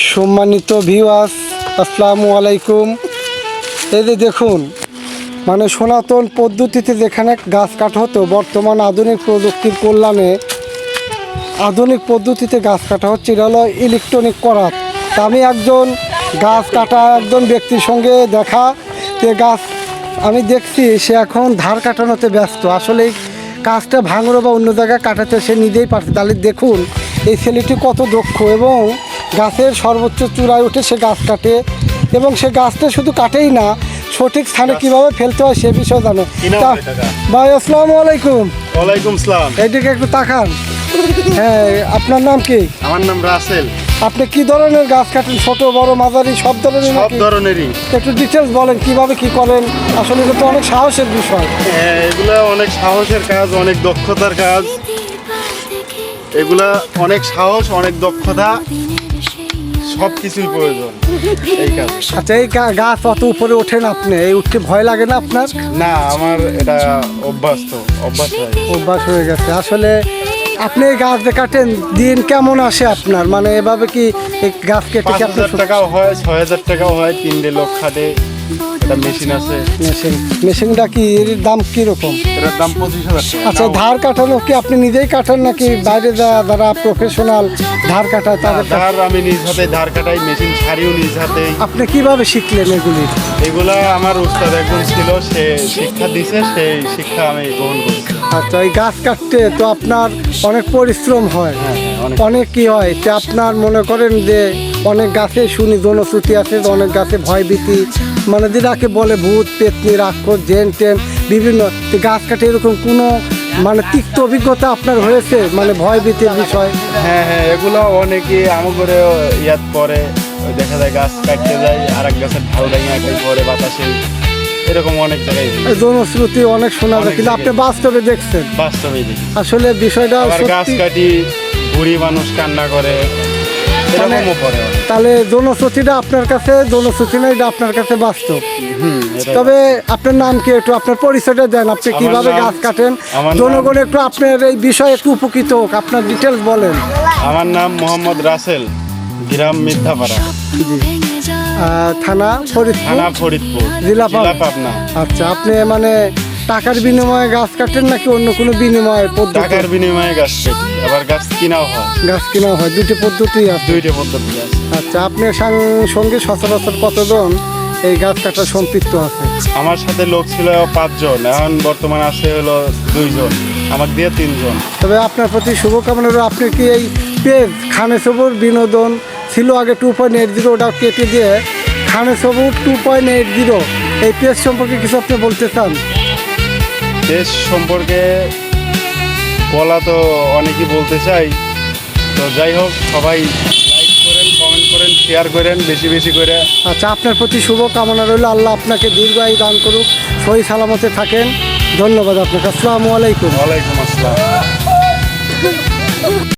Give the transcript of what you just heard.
সম্মানিত ভিউয়ার্স, আসসালামু আলাইকুম। এই যে দেখুন, মানে সনাতন পদ্ধতিতে যেখানে গাছ কাটা হতো, বর্তমান আধুনিক প্রযুক্তির কল্যাণে আধুনিক পদ্ধতিতে গাছ কাটা হচ্ছে। এটা হলো ইলেকট্রনিক করাত। তা আমি একজন গাছ কাটা একজন ব্যক্তির সঙ্গে দেখা, যে গাছ আমি দেখছি সে এখন ধার কাটানোতে ব্যস্ত। আসলে এই কাজটা ভাঙড়ো বা অন্য জায়গায় কাটাতে সে নিজেই পারছে। তাহলে দেখুন এই ছেলেটি কত দক্ষ, এবং গাছের সর্বোচ্চ চূড়ায় উঠে সে গাছ কাটে, এবং সে গাছটা শুধু কাটেই না, সঠিক স্থানে কীভাবে ফেলতে হয় সে বিষয়ে জানে। ভাই আসসালামু আলাইকুম। ওয়ালাইকুম আসসালাম। এইদিকে একটু তাকান। হ্যাঁ, আপনার নাম কি? আমার নাম রাসেল। আপনি কি ধরনের গাছ কাটেন? ছোট বড় মাঝারি সব ধরনের? সব ধরনেরই। একটু ডিটেলস বলেন কিভাবে কি করেন। আসলে এটা তো অনেক সাহসের বিষয়। এগুলা অনেক সাহসের কাজ, অনেক দক্ষতার কাজ। এগুলা অনেক সাহস, অনেক দক্ষতা, সব কিছুই প্রয়োজন এই কাজ। আচ্ছা, এই গাছ অত উপরে ওঠেন আপনি, এই উঠতে ভয় লাগে না আপনার? না, আমার এটা অভ্যাস অভ্যাস হয়ে গেছে। আসলে আপনি এই গাছ যে কাটেন, দিন কেমন আসে আপনার? মানে এভাবে কি এই গাছ কেটে ৫,০০০ টাকাও হয়, ৬,০০০ টাকাও হয়। ৩টে লোক খাটে। এটা মেশিন আছে। মেশিনটা কি, এর দাম কীরকম? এটার দাম ২৫,০০০ টাকা। আচ্ছা, ধার কাটানো কি আপনি নিজেই কাটান নাকি বাইরে যারা প্রফেশনাল ধার কাটায় তাদের? ধার আমি নিজ হাতে ধার কাটাই, মেশিন ছাড়িও নিজ হাতে। আপনি কিভাবে শিখলেন এগুলি? এগুলা আমার উস্তাদ একজন ছিল, সে শিক্ষা দিছে, সেই শিক্ষা আমি গ্রহণ করেছি। আচ্ছা, এই গাছ কাটতে তো আপনার অনেক পরিশ্রম হয়, অনেক কি হয়, যে আপনার মনে করেন যে অনেক গাছে শুনি জনশ্রুতি আছে, অনেক গাছে ভয়ভীতি, মানে যেটাকে বলে ভূত পেতনি রাক্ষস জেন টেন বিভিন্ন, গাছ কাটে এরকম কোনো মানে তিক্ত অভিজ্ঞতা আপনার হয়েছে, মানে ভয়ভীতির বিষয়? হ্যাঁ, এগুলো অনেকে আমাদের ইয়াদ পরে দেখা যায় গাছ কাটতে যায়, আর এক গাছের ঢাল ভেঙে একই পরে বাতাসে, এরকম অনেক জায়গায় জনশ্রুতি অনেক শোনা যায়, কিন্তু আপনি বাস্তবে দেখছেন? বাস্তবেই দেখি। আসলে বিষয়টা গাছ কাটি, বুড়ি মানুষ কান্না করে, এরকমও পরে। তাহলে জনশ্রুতিটা আপনার কাছে জনশ্রুতি না, এটা আপনার কাছে বাস্তব। তবে আপনার নাম কি, একটু আপনার পরিচয়টা দেন, আপনি কিভাবে গাছ কাটেন, জনগণ একটু আপনার এই বিষয়ে একটু উপকৃত হোক, আপনার ডিটেলস বলেন। আমার নাম মোহাম্মদ রাসেল, গ্রাম মিথ্যাপাড়া, থানা ফরিদপুর, জেলা পাবনা। আচ্ছা, আপনি মানে টাকার বিনিময়ে গাছ কাটেন নাকি অন্য কোনো বিনিময়ে পদ্ধতি? টাকার বিনিময়ে গাছ কাটি, আবার গাছ কিনাও হয়। গাছ কিনাও হয়, দুটি পদ্ধতি আছে। দুইটা পদ্ধতি আছে। আচ্ছা, আপনার সঙ্গে সচরাচর কতজন এই গাছ কাটার সম্পৃক্ত আছে? আমার সাথে লোক ছিল ৫ জন, এখন বর্তমান আছে হলো ২ জন, আমাকে দিয়ে ৩ জন। তবে আপনার প্রতি শুভকামনা রইল। আপনি কি এই পেজ খানে সবুর বিনোদন ছিল আগে 2.80, ওটা কেটে দিয়ে খানে সবুর 2.80 এই পেজ সম্পর্কে কিছু আপনি বলতে চান? দেশ সম্পর্কে বলা তো অনেকেই বলতে চাই, তো যাই হোক, সবাই লাইক করেন, কমেন্ট করেন, শেয়ার করেন বেশি বেশি করে। আচ্ছা, আপনার প্রতি শুভকামনা রইল। আল্লাহ আপনাকে দীর্ঘায়ু দান করুক, সহি সালামতে থাকেন। ধন্যবাদ আপনাকে। আসসালামু আলাইকুম। ওয়ালাইকুম আসসালাম।